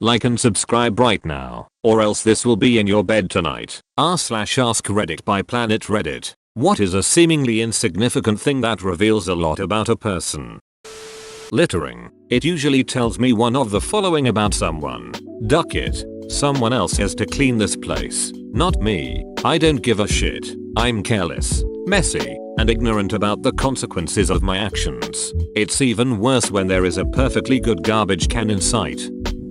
Like and subscribe right now, or else this will be in your bed tonight. r/AskReddit by Planet Reddit. What is a seemingly insignificant thing that reveals a lot about a person? Littering. It usually tells me one of the following about someone. Duck it. Someone else has to clean this place, not me. I don't give a shit. I'm careless, messy, and ignorant about the consequences of my actions. It's even worse when there is a perfectly good garbage can in sight.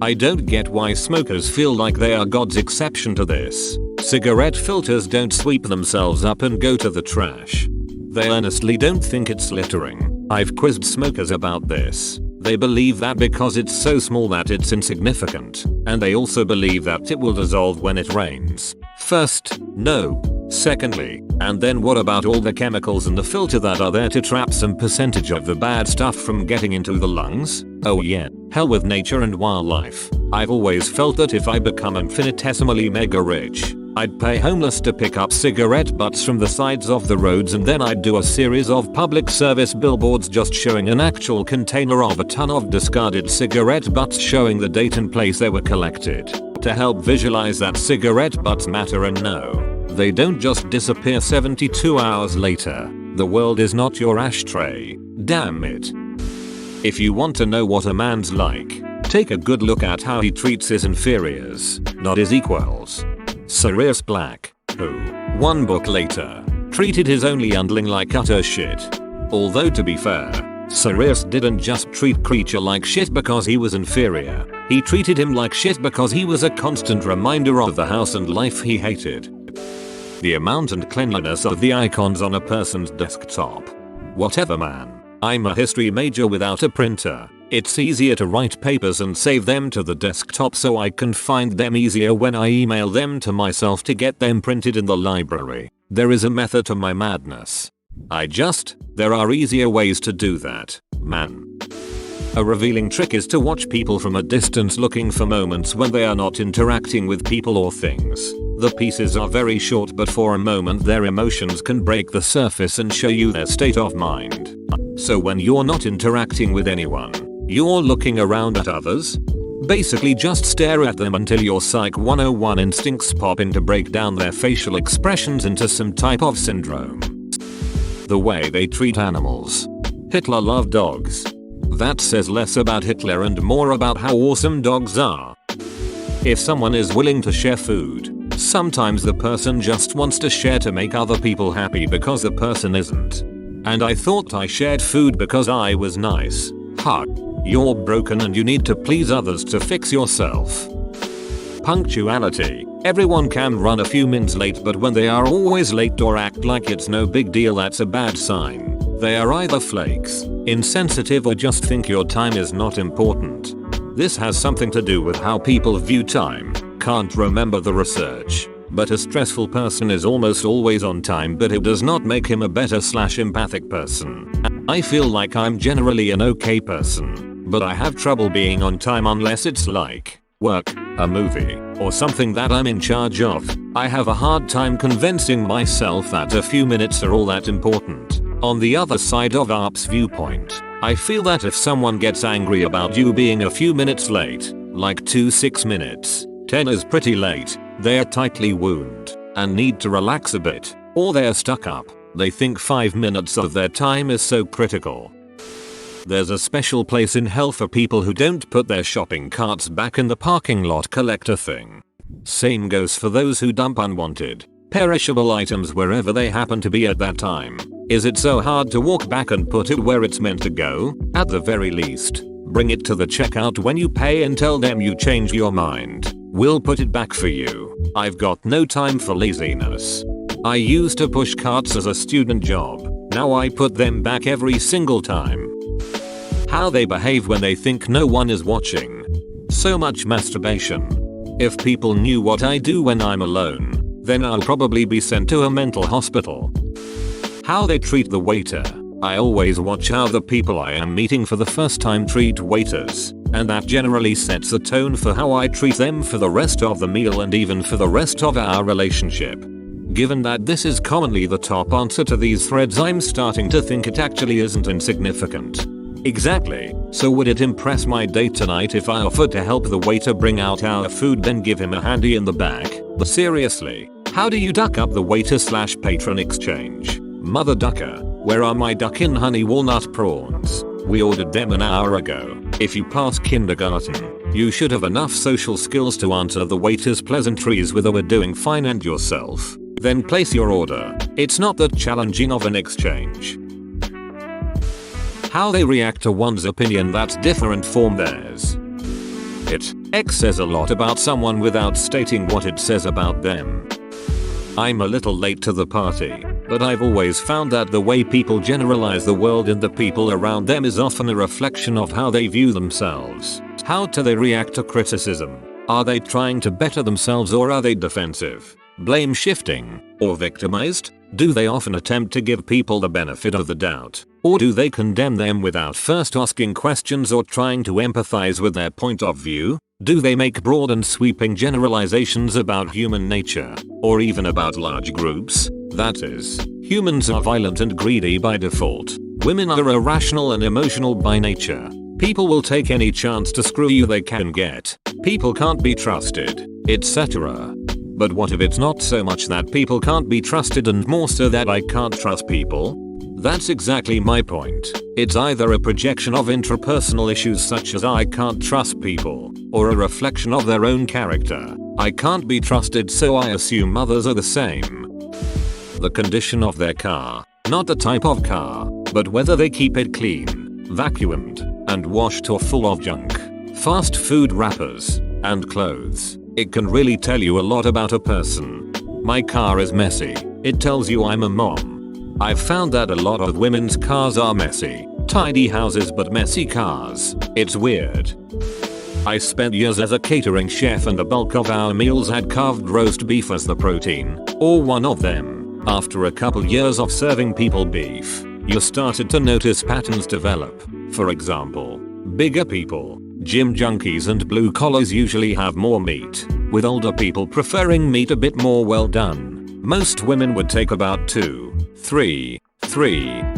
I don't get why smokers feel like they are God's exception to this. Cigarette filters don't sweep themselves up and go to the trash. They honestly don't think it's littering. I've quizzed smokers about this. They believe that because it's so small that it's insignificant, and they also believe that it will dissolve when it rains. First, no. Secondly, and then what about all the chemicals in the filter that are there to trap some percentage of the bad stuff from getting into the lungs? Oh yeah, hell with nature and wildlife. I've always felt that if I become infinitesimally mega rich, I'd pay homeless to pick up cigarette butts from the sides of the roads, and then I'd do a series of public service billboards just showing an actual container of a ton of discarded cigarette butts showing the date and place they were collected, to help visualize that cigarette butts matter and no, they don't just disappear 72 hours later. The world is not your ashtray. Damn it. If you want to know what a man's like, take a good look at how he treats his inferiors, not his equals. Sirius Black, who, one book later, treated his only underling like utter shit. Although to be fair, Sirius didn't just treat Creature like shit because he was inferior, he treated him like shit because he was a constant reminder of the house and life he hated. The amount and cleanliness of the icons on a person's desktop. Whatever man, I'm a history major without a printer. It's easier to write papers and save them to the desktop so I can find them easier when I email them to myself to get them printed in the library. There is a method to my madness. There are easier ways to do that, man. A revealing trick is to watch people from a distance looking for moments when they are not interacting with people or things. The pieces are very short, but for a moment their emotions can break the surface and show you their state of mind. So when you're not interacting with anyone, you're looking around at others? Basically just stare at them until your Psych 101 instincts pop in to break down their facial expressions into some type of syndrome. The way they treat animals. Hitler loved dogs. That says less about Hitler and more about how awesome dogs are. If someone is willing to share food, sometimes the person just wants to share to make other people happy because the person isn't. And I thought I shared food because I was nice. Ha. You're broken and you need to please others to fix yourself. Punctuality. Everyone can run a few minutes late, but when they are always late or act like it's no big deal, that's a bad sign. They are either flakes, insensitive, or just think your time is not important. This has something to do with how people view time. Can't remember the research, but a stressful person is almost always on time, but it does not make him a better/empathic person. I feel like I'm generally an okay person, but I have trouble being on time unless it's like work, a movie, or something that I'm in charge of. I have a hard time convincing myself that a few minutes are all that important. On the other side of ARP's viewpoint, I feel that if someone gets angry about you being a few minutes late, like 6 minutes, 10 is pretty late, they're tightly wound and need to relax a bit, or they're stuck up. They think 5 minutes of their time is so critical. There's a special place in hell for people who don't put their shopping carts back in the parking lot collector thing. Same goes for those who dump unwanted, perishable items wherever they happen to be at that time. Is it so hard to walk back and put it where it's meant to go? At the very least, bring it to the checkout when you pay and tell them you change your mind. We'll put it back for you. I've got no time for laziness. I used to push carts as a student job. Now I put them back every single time. How they behave when they think no one is watching. So much masturbation. If people knew what I do when I'm alone, then I'll probably be sent to a mental hospital. How they treat the waiter. I always watch how the people I am meeting for the first time treat waiters, and that generally sets the tone for how I treat them for the rest of the meal and even for the rest of our relationship. Given that this is commonly the top answer to these threads, I'm starting to think it actually isn't insignificant. Exactly. So would it impress my date tonight if I offered to help the waiter bring out our food then give him a handy in the back? But seriously, how do you duck up the waiter/patron exchange? Mother ducker, where are my duck-in honey walnut prawns? We ordered them an hour ago. If you pass kindergarten, you should have enough social skills to answer the waiter's pleasantries with a "we're doing fine" and yourself. Then place your order. It's not that challenging of an exchange. How they react to one's opinion that's different from theirs. X says a lot about someone without stating what it says about them. I'm a little late to the party, but I've always found that the way people generalize the world and the people around them is often a reflection of how they view themselves. How do they react to criticism? Are they trying to better themselves, or are they defensive, blame shifting, or victimized? Do they often attempt to give people the benefit of the doubt, or do they condemn them without first asking questions or trying to empathize with their point of view? Do they make broad and sweeping generalizations about human nature, or even about large groups? That is, humans are violent and greedy by default. Women are irrational and emotional by nature. People will take any chance to screw you they can get. People can't be trusted, etc. But what if it's not so much that people can't be trusted and more so that I can't trust people? That's exactly my point. It's either a projection of intrapersonal issues such as "I can't trust people," or a reflection of their own character. "I can't be trusted so I assume others are the same." The condition of their car, not the type of car, but whether they keep it clean, vacuumed, and washed or full of junk, fast food wrappers, and clothes. It can really tell you a lot about a person. My car is messy. It tells you I'm a mom. I've found that a lot of women's cars are messy. Tidy houses but messy cars. It's weird. I spent years as a catering chef and the bulk of our meals had carved roast beef as the protein, or one of them. After a couple years of serving people beef, you started to notice patterns develop. For example, bigger people, gym junkies and blue collars usually have more meat, with older people preferring meat a bit more well done. Most women would take about 2, 3,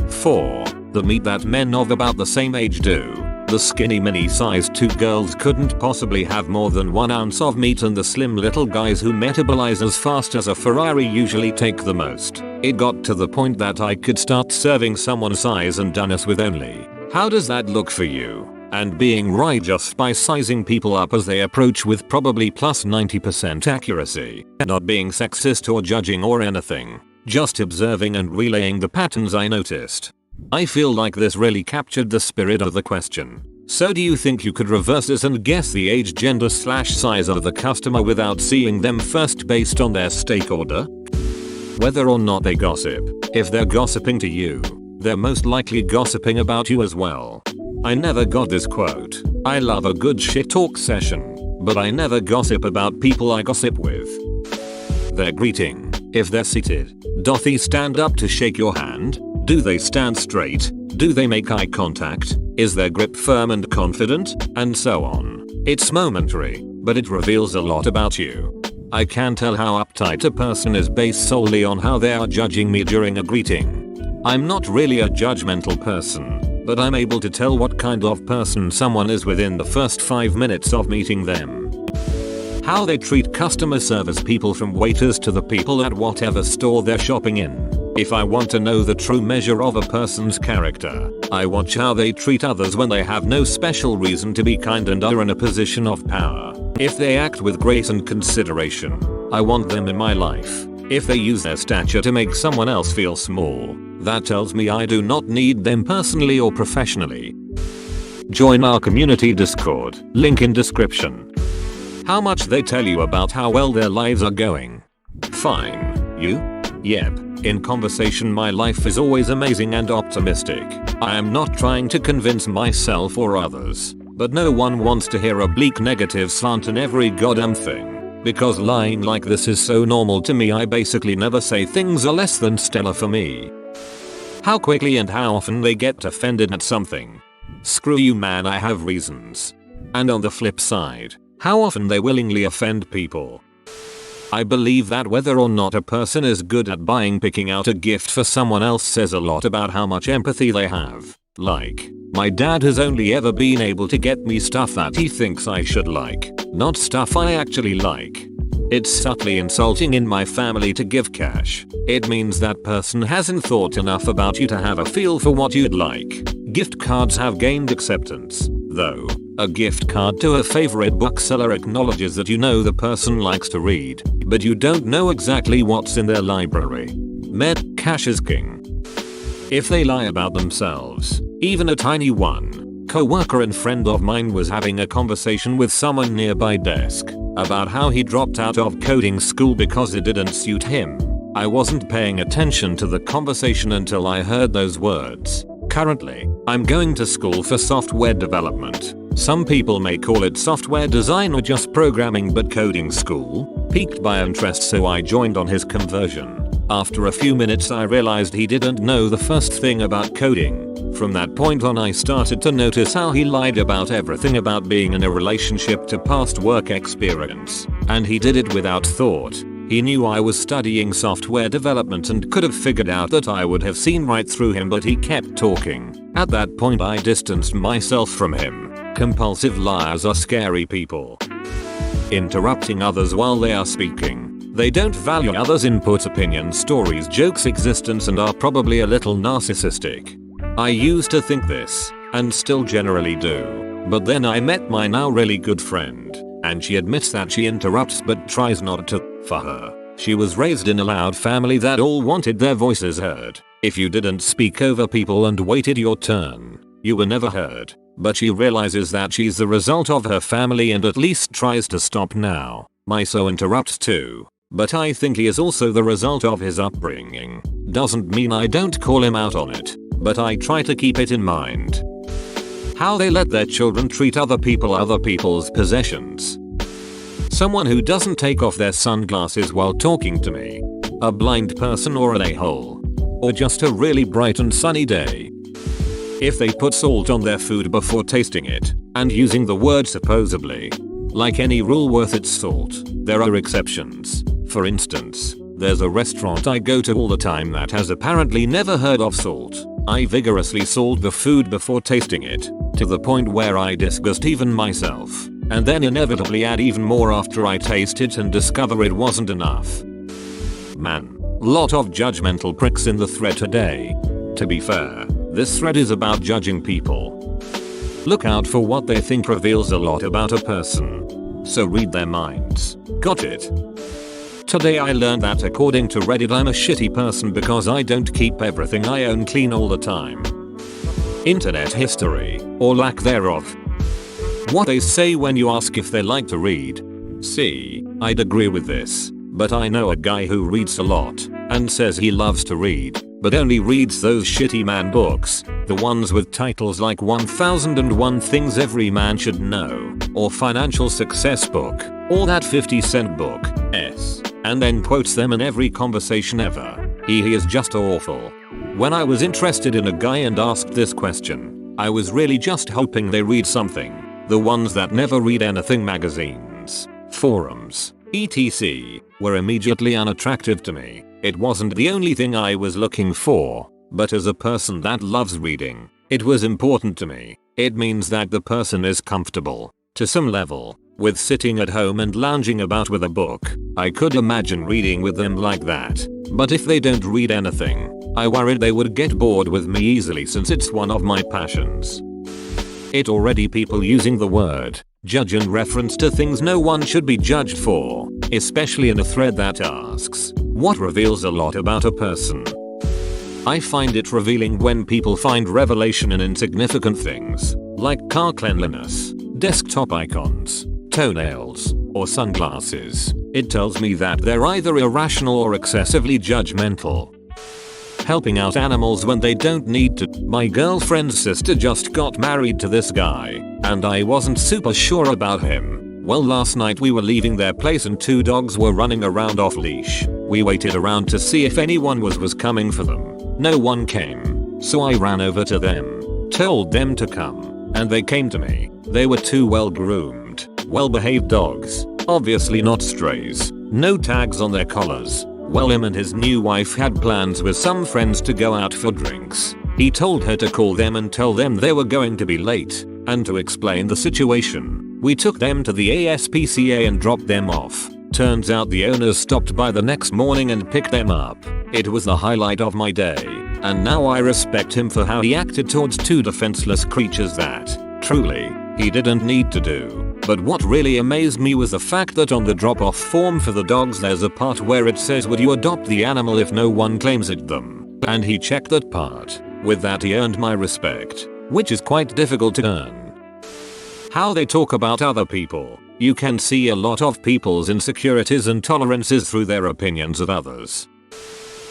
4, the meat that men of about the same age do. The skinny mini-sized 2 girls couldn't possibly have more than 1 ounce of meat, and the slim little guys who metabolize as fast as a Ferrari usually take the most. It got to the point that I could start serving someone size and doneness with only. How does that look for you? And being right just by sizing people up as they approach with probably plus 90% accuracy. Not being sexist or judging or anything. Just observing and relaying the patterns I noticed. I feel like this really captured the spirit of the question. So do you think you could reverse this and guess the age, gender/size of the customer without seeing them first based on their steak order? Whether or not they gossip. If they're gossiping to you, they're most likely gossiping about you as well. I never got this quote. I love a good shit talk session, but I never gossip about people I gossip with. Their greeting. If they're seated, doth he stand up to shake your hand? Do they stand straight? Do they make eye contact? Is their grip firm and confident? And so on. It's momentary, but it reveals a lot about you. I can tell how uptight a person is based solely on how they are judging me during a greeting. I'm not really a judgmental person, but I'm able to tell what kind of person someone is within the first 5 minutes of meeting them. How they treat customer service people, from waiters to the people at whatever store they're shopping in. If I want to know the true measure of a person's character, I watch how they treat others when they have no special reason to be kind and are in a position of power. If they act with grace and consideration, I want them in my life. If they use their stature to make someone else feel small, that tells me I do not need them personally or professionally. Join our community Discord, link in description. How much they tell you about how well their lives are going. Fine. You? Yep. In conversation, my life is always amazing and optimistic. I am not trying to convince myself or others, but no one wants to hear a bleak negative slant in every goddamn thing. Because lying like this is so normal to me, I basically never say things are less than stellar for me. How quickly and how often they get offended at something. Screw you man, I have reasons. And on the flip side, how often they willingly offend people. I believe that whether or not a person is good at picking out a gift for someone else says a lot about how much empathy they have. Like, my dad has only ever been able to get me stuff that he thinks I should like, not stuff I actually like. It's subtly insulting in my family to give cash. It means that person hasn't thought enough about you to have a feel for what you'd like. Gift cards have gained acceptance, though. A gift card to a favorite bookseller acknowledges that you know the person likes to read, but you don't know exactly what's in their library. Cash is king. If they lie about themselves, even a tiny one. Coworker and friend of mine was having a conversation with someone nearby desk about how he dropped out of coding school because it didn't suit him. I wasn't paying attention to the conversation until I heard those words. Currently, I'm going to school for software development. Some people may call it software design or just programming, but coding school piqued my interest, so I joined on his conversion. After a few minutes I realized he didn't know the first thing about coding. From that point on I started to notice how he lied about everything about being in a relationship to past work experience. And he did it without thought. He knew I was studying software development and could have figured out that I would have seen right through him, but he kept talking. At that point I distanced myself from him. Compulsive liars are scary people. Interrupting others while they are speaking. They don't value others' input, opinions, stories, jokes, existence, and are probably a little narcissistic. I used to think this, and still generally do. But then I met my now really good friend, and she admits that she interrupts but tries not to. For her, she was raised in a loud family that all wanted their voices heard. If you didn't speak over people and waited your turn, you were never heard. But she realizes that she's the result of her family and at least tries to stop now. My so interrupts too. But I think he is also the result of his upbringing. Doesn't mean I don't call him out on it, but I try to keep it in mind. How they let their children treat other people's possessions. Someone who doesn't take off their sunglasses while talking to me. A blind person or an a-hole. Or just a really bright and sunny day. If they put salt on their food before tasting it, and using the word supposedly. Like any rule worth its salt, there are exceptions. For instance, there's a restaurant I go to all the time that has apparently never heard of salt. I vigorously salt the food before tasting it, to the point where I disgust even myself, and then inevitably add even more after I taste it and discover it wasn't enough. Man, lot of judgmental pricks in the thread today. To be fair, this thread is about judging people. Look out for what they think reveals a lot about a person. So read their minds. Got it? Today I learned that according to Reddit I'm a shitty person because I don't keep everything I own clean all the time. Internet history, or lack thereof. What they say when you ask if they like to read. See, I'd agree with this, but I know a guy who reads a lot, and says he loves to read, but only reads those shitty man books, the ones with titles like 1001 Things Every Man Should Know, or Financial Success Book, or that 50-cent book, and then quotes them in every conversation ever. He is just awful. When I was interested in a guy and asked this question, I was really just hoping they read something. The ones that never read anything, magazines, forums, etc., were immediately unattractive to me. It wasn't the only thing I was looking for, but as a person that loves reading, it was important to me. It means that the person is comfortable, to some level, with sitting at home and lounging about with a book. I could imagine reading with them like that. But if they don't read anything, I worried they would get bored with me easily since it's one of my passions. It already people using the word judge in reference to things no one should be judged for, especially in a thread that asks, what reveals a lot about a person? I find it revealing when people find revelation in insignificant things, like car cleanliness, desktop icons, toenails, or sunglasses. It tells me that they're either irrational or excessively judgmental. Helping out animals when they don't need to. My girlfriend's sister just got married to this guy, and I wasn't super sure about him. Well, last night we were leaving their place and 2 dogs were running around off leash. We waited around to see if anyone was coming for them. No one came, so I ran over to them, told them to come, and they came to me. They were 2 well-groomed, well-behaved dogs, obviously not strays, no tags on their collars. Well, him and his new wife had plans with some friends to go out for drinks. He told her to call them and tell them they were going to be late, and to explain the situation. We took them to the ASPCA and dropped them off. Turns out the owners stopped by the next morning and picked them up. It was the highlight of my day, and now I respect him for how he acted towards two defenseless creatures that, truly, he didn't need to do. But what really amazed me was the fact that on the drop-off form for the dogs there's a part where it says would you adopt the animal if no one claims it them, and he checked that part. With that he earned my respect, which is quite difficult to earn. How they talk about other people. You can see a lot of people's insecurities and tolerances through their opinions of others.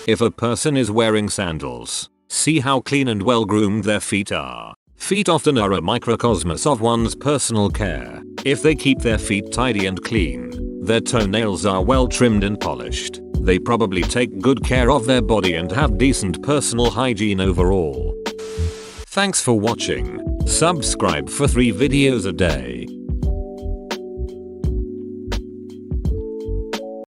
If a person is wearing sandals, see how clean and well groomed their feet are. Feet often are a microcosmos of one's personal care. If they keep their feet tidy and clean, their toenails are well trimmed and polished, they probably take good care of their body and have decent personal hygiene overall. Thanks for watching. Subscribe for 3 videos a day.